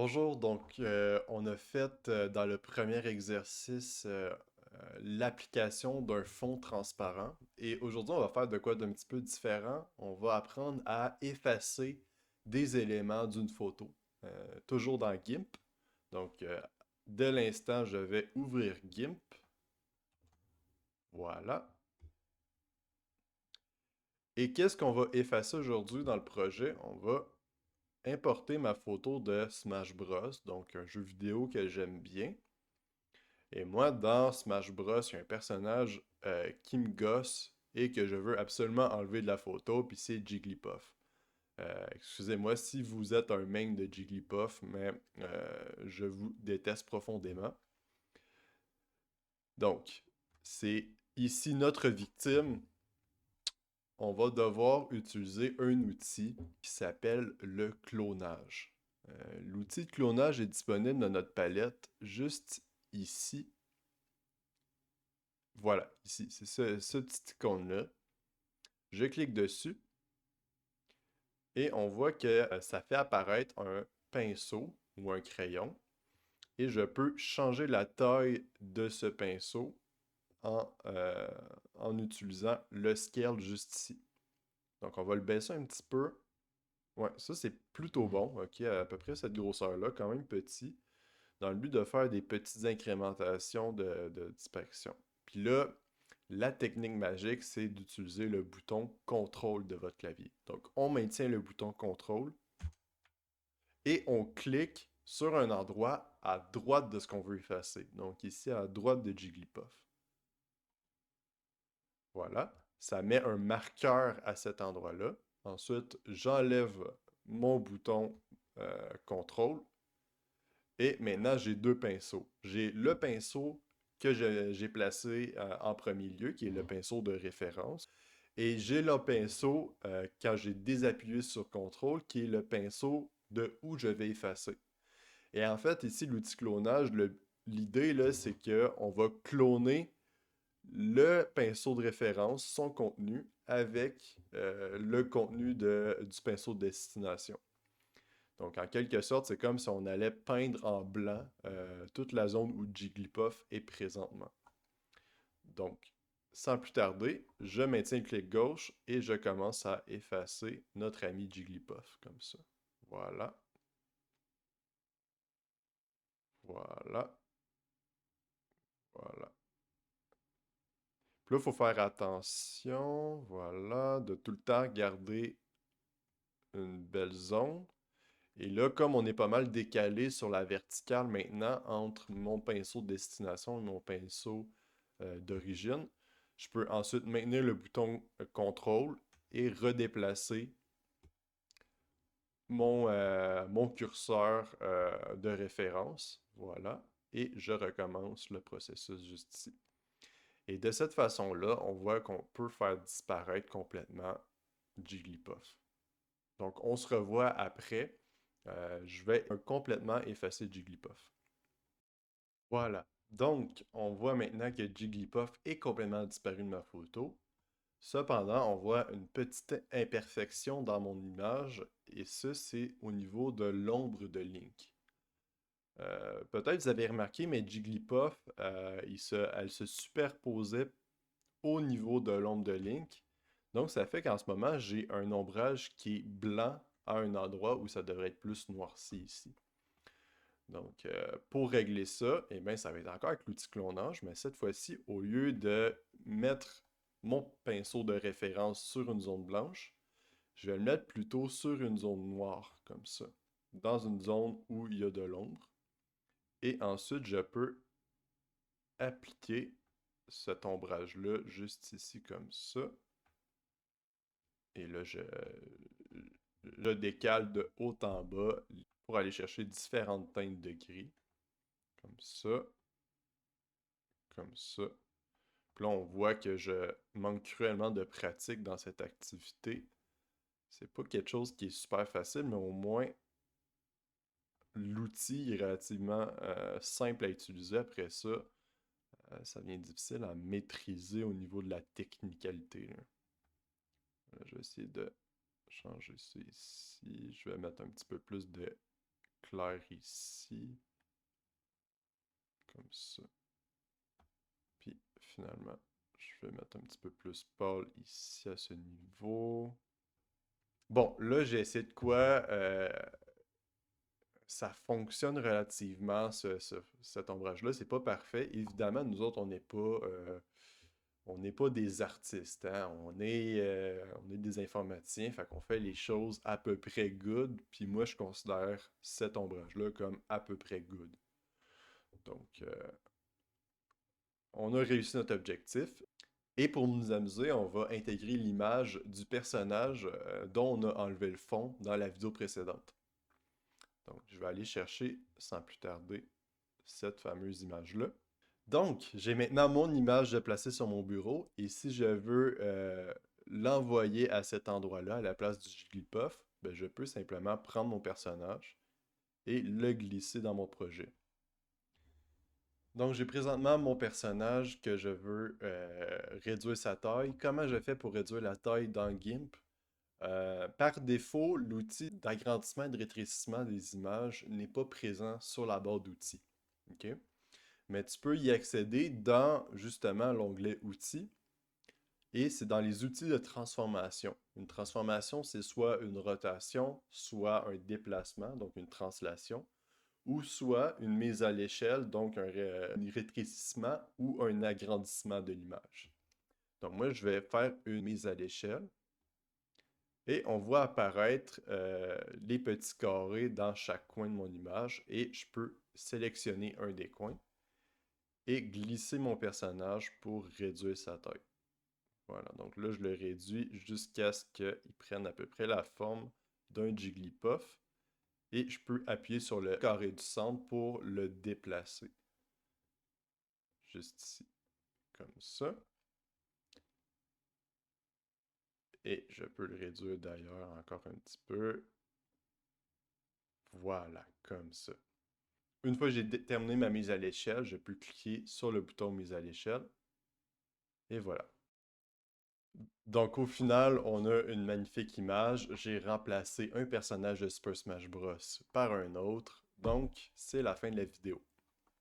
Bonjour, on a fait dans le premier exercice l'application d'un fond transparent et aujourd'hui on va faire de quoi d'un petit peu différent. On va apprendre à effacer des éléments d'une photo, toujours dans GIMP. Donc dès l'instant je vais ouvrir GIMP, voilà. Et qu'est-ce qu'on va effacer aujourd'hui dans le projet? On va importer ma photo de Smash Bros, donc un jeu vidéo que j'aime bien. Et moi, dans Smash Bros, il y a un personnage qui me gosse et que je veux absolument enlever de la photo, puis c'est Jigglypuff. Excusez-moi si vous êtes un main de Jigglypuff, mais je vous déteste profondément. Donc, c'est ici notre victime. On va devoir utiliser un outil qui s'appelle le clonage. L'outil de clonage est disponible dans notre palette juste ici. Voilà, ici, c'est ce petit icône-là. Je clique dessus et on voit que ça fait apparaître un pinceau ou un crayon et je peux changer la taille de ce pinceau en, euh, en utilisant le scale juste ici. Donc on va le baisser un petit peu. Ouais, ça c'est plutôt bon, ok, à peu près cette grosseur-là, quand même petit, dans le but de faire des petites incrémentations de dispersion. Puis là, la technique magique, c'est d'utiliser le bouton contrôle de votre clavier. Donc, on maintient le bouton contrôle et on clique sur un endroit à droite de ce qu'on veut effacer. Donc, ici, à droite de Jigglypuff. Voilà. Ça met un marqueur à cet endroit-là. Ensuite, j'enlève mon bouton contrôle. Et maintenant, j'ai deux pinceaux. J'ai le pinceau que j'ai placé en premier lieu, qui est le pinceau de référence. Et j'ai le pinceau, quand j'ai désappuyé sur CTRL, qui est le pinceau de où je vais effacer. Et en fait, ici, l'outil clonage, l'idée, là, c'est qu'on va cloner le pinceau de référence, son contenu, avec le contenu du pinceau de destination. Donc, en quelque sorte, c'est comme si on allait peindre en blanc toute la zone où Jigglypuff est présentement. Donc, sans plus tarder, je maintiens le clic gauche et je commence à effacer notre ami Jigglypuff, comme ça. Voilà. Voilà. Voilà. Puis là, il faut faire attention, voilà, de tout le temps garder une belle zone. Et là, comme on est pas mal décalé sur la verticale maintenant entre mon pinceau de destination et mon pinceau d'origine, je peux ensuite maintenir le bouton contrôle et redéplacer mon curseur de référence. Voilà. Et je recommence le processus juste ici. Et de cette façon-là, on voit qu'on peut faire disparaître complètement Jigglypuff. Donc, on se revoit après. Je vais complètement effacer Jigglypuff. Voilà. Donc, on voit maintenant que Jigglypuff est complètement disparu de ma photo. Cependant, on voit une petite imperfection dans mon image, et ça, c'est au niveau de l'ombre de Link. Peut-être vous avez remarqué, mais Jigglypuff, elle se superposait au niveau de l'ombre de Link. Donc, ça fait qu'en ce moment, j'ai un ombrage qui est blanc à un endroit où ça devrait être plus noirci ici. Donc, pour régler ça, eh bien, ça va être encore avec l'outil clonage, mais cette fois-ci, au lieu de mettre mon pinceau de référence sur une zone blanche, je vais le mettre plutôt sur une zone noire, comme ça, dans une zone où il y a de l'ombre. Et ensuite, je peux appliquer cet ombrage-là juste ici, comme ça. Et là, je décale de haut en bas pour aller chercher différentes teintes de gris. Comme ça. Comme ça. Puis là, on voit que je manque cruellement de pratique dans cette activité. C'est pas quelque chose qui est super facile, mais au moins, l'outil est relativement simple à utiliser. Après ça, ça devient difficile à maîtriser au niveau de la technicalité, là. Là, je vais essayer de changer ça ici. Je vais mettre un petit peu plus de clair ici. Comme ça. Puis finalement, je vais mettre un petit peu plus pâle ici à ce niveau. Bon, là, j'ai essayé de quoi. Ça fonctionne relativement, cet ombrage-là. C'est pas parfait. Évidemment, nous autres, on n'est pas des artistes, hein. On est des informaticiens, fait qu'on fait les choses à peu près good. Puis moi, je considère cet ombrage-là comme à peu près good. Donc, on a réussi notre objectif. Et pour nous amuser, on va intégrer l'image du personnage dont on a enlevé le fond dans la vidéo précédente. Donc, je vais aller chercher sans plus tarder cette fameuse image-là. Donc, j'ai maintenant mon image de placer sur mon bureau et si je veux l'envoyer à cet endroit-là, à la place du Jigglypuff, ben, je peux simplement prendre mon personnage et le glisser dans mon projet. Donc, j'ai présentement mon personnage que je veux réduire sa taille. Comment je fais pour réduire la taille dans GIMP? Par défaut, l'outil d'agrandissement et de rétrécissement des images n'est pas présent sur la barre d'outils. OK? Mais tu peux y accéder dans justement l'onglet Outils et c'est dans les outils de transformation. Une transformation, c'est soit une rotation, soit un déplacement, donc une translation, ou soit une mise à l'échelle, donc un rétrécissement ou un agrandissement de l'image. Donc moi, je vais faire une mise à l'échelle et on voit apparaître les petits carrés dans chaque coin de mon image et je peux sélectionner un des coins et glisser mon personnage pour réduire sa taille. Voilà, donc là, je le réduis jusqu'à ce qu'il prenne à peu près la forme d'un Jigglypuff. Et je peux appuyer sur le carré du centre pour le déplacer. Juste ici, comme ça. Et je peux le réduire d'ailleurs encore un petit peu. Voilà, comme ça. Une fois que j'ai terminé ma mise à l'échelle, je peux cliquer sur le bouton mise à l'échelle. Et voilà. Donc au final, on a une magnifique image. J'ai remplacé un personnage de Super Smash Bros. Par un autre. Donc, c'est la fin de la vidéo.